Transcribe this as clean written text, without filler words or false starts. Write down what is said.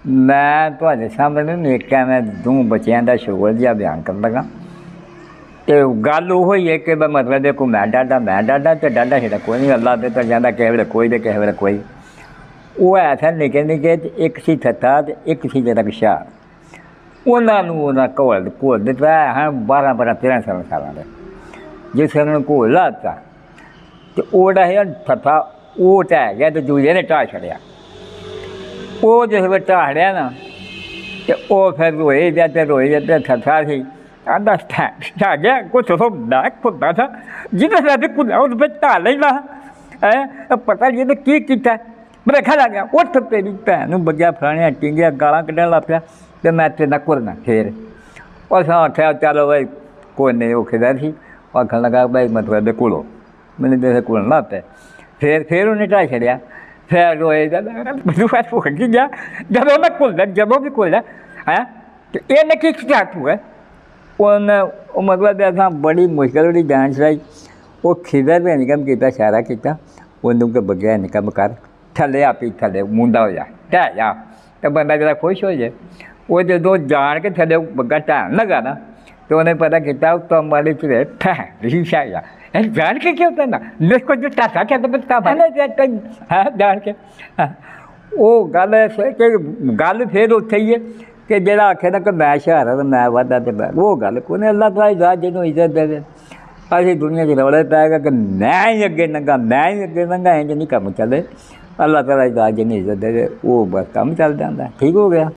मैं ਤੁਹਾਡੇ ਸਾਹਮਣੇ ਨਿੱਕਾ ਮੈਂ ਦੋ ਬੱਚਿਆਂ ਦਾ ਸ਼ੁਗਰ ਜਿਹਾ ਬਿਆਨ ਕਰਨ ਲੱਗਾ ਤੇ ਗੱਲ ਉਹ ਹੀ ਹੈ ਕਿ ਮਤਲਬ ਦੇਖੋ ਮੈਂ ਡਾਡਾ ਤੇ ਡਾਡਾ ਜਿਹੜਾ ਕੋਈ ਨਹੀਂ ਅੱਲਾ ਦੇ ਤਾਂ ਜਾਂਦਾ ਕਿਸੇ ਵੇਲੇ ਕੋਈ ਤੇ ਕਿਸੇ ਵੇਲੇ ਕੋਈ ਉਹ ਐਸਾ ਨਿੱਕੇ ਨਿੱਕੇ ਇੱਕ ਸੀ ਥੱਥਾ ਤੇ ਇੱਕ ਸੀ ਜਿਹੜਾ ਵਿਸ਼ਾ ਉਹਨਾਂ ਨੂੰ ਉਹਨਾਂ ਘੋਲ ਦਿੱਤਾ ਹਾਂ 12 ਸਾਲਾਂ ਦੇ ਜਿਸ ਨੂੰ ਘੋਲ ਲਾਤਾ ਤੇ ਉਹਦਾ ਹੈ ਥੱਥਾ ਉਹ ਢਹਿ ਗਿਆ ਤੇ ਦੂਜੇ ਨੇ ਢਾਹ ਛੱਡਿਆ ਉਹ ਜਿਸ ਵੇਲੇ ਢਾੜਿਆ ਨਾ ਤੇ ਉਹ ਫਿਰ ਰੋਏ ਤੇ ਥੱਥਾ ਸੀ ਆਂਦਾ ਢਾਹ ਗਿਆ ਕੁਛ ਹੁੰਦਾ ਖੁੱਦਾ ਥਾ ਜਿਹਦੇ ਨਾਲ ਕੁੱਦਾ ਉਹ ਵਿੱਚ ਢਾਹ ਲੈਂਦਾ ਹੈ ਪਤਾ ਜਿਹਨੇ ਕੀ ਕੀਤਾ ਮੇਰੇ ਖਾ ਲੱਗ ਗਿਆ ਉੱਠ ਤੇਰੀ ਭੈਣ ਨੂੰ ਬੱਗਿਆ ਫਲਾਣਿਆ ਟਿੰਗਿਆ ਗਾਲਾਂ ਕੱਢਣ ਲੱਗ ਪਿਆ ਤੇ ਮੈਂ ਤੇ ਨਾ ਕੁਰਨਾ ਫੇਰ ਉਸ ਆਖਿਆ ਚਲੋ ਬਈ ਕੋਈ ਨਹੀਂ ਉਹ ਖਿਦਾ ਸੀ ਆਖਣ ਲੱਗਾ ਬਈ ਮਤਲਬ ਦੇ ਕੋਲੋਂ ਮੈਨੂੰ ਦੇ ਕੋਲ ਨਾ ਤੇ ਫਿਰ ਉਹਨੇ ਢਾਹ ਛੱਡਿਆ ਫਿਰ ਰੋਏ ਮੈਨੂੰ ਫਸ ਹੋ ਗਿਆ ਜਦੋਂ ਮੈਂ ਘੁਲਦਾ ਜਦੋਂ ਵੀ ਘੁਲਦਾ ਹੈ ਤੇ ਇਹਨੇ ਕੀ ਸਟਾਰਟ ਹੋਇਆ ਉਹ ਮਤਲਬ ਅਸਾਂ ਬੜੀ ਮੁਸ਼ਕਿਲ ਉਹਦੀ ਜਾਨ ਚਲਾਈ ਉਹ ਖਿਦਰ ਨੇ ਨਿਕਮ ਕੀਤਾ ਇਸ਼ਾਰਾ ਕੀਤਾ ਉਹਨੂੰ ਕਿ ਬੱਗਿਆ ਨਿਕਮ ਕਰ ਥੱਲੇ ਆਪੀ ਥੱਲੇ ਮੁੰਡਾ ਹੋ ਜਾ ਢਹਿ ਜਾ ਤੇ ਬੰਦਾ ਜਿਹੜਾ ਖੁਸ਼ ਹੋ ਜਾਏ ਉਹ ਜਦੋਂ ਜਾਣ ਕੇ ਥੱਲੇ ਬੱਗਾ ਢਹਿਣ ਲੱਗਾ ਨਾ ਤੇ ਉਹਨੇ ਪਤਾ ਕੀਤਾ ਉੱਤੋਂ ਵਾਲੇ ਚਲੇ ਠਹਿ ਰਿਸ਼ਾ ਜਾ ਇਹ ਜਾਣ ਕੇ ਕਿਉਂ ਕਹਿੰਦਾ ਦੇਖੋ ਜੋ ਟਾਟਾ ਕਹਿੰਦਾ ਬੱਤਾ ਹਾਂ ਜਾਣ ਕੇ ਉਹ ਗੱਲ ਫਿਰ ਉੱਥੇ ਹੀ ਹੈ ਕਿ ਜਿਹੜਾ ਆਖੇ ਨਾ ਕਿ ਮੈਂ ਸ਼ਹਾਰਾ ਤਾਂ ਮੈਂ ਵਾਧਾ ਤੇ ਉਹ ਗੱਲ ਕੋਈ ਨਹੀਂ ਅੱਲਾਹ ਤਾਲਾ ਦਾ ਜਿਹਨੂੰ ਇੱਜ਼ਤ ਦੇਵੇ ਅਸੀਂ ਦੁਨੀਆ 'ਚ ਰੌਲੇ ਪੈ ਗਿਆ ਕਿ ਮੈਂ ਹੀ ਅੱਗੇ ਲੰਘਾ ਇੰਝ ਨਹੀਂ ਕੰਮ ਚੱਲੇ ਅੱਲਾਹ ਤਾਲਾ ਦਾ ਜਿਹਨੂੰ ਇੱਜ਼ਤ ਦੇਵੇ ਉਹ ਬਸ ਕੰਮ ਚੱਲ ਜਾਂਦਾ ਠੀਕ ਹੋ ਗਿਆ।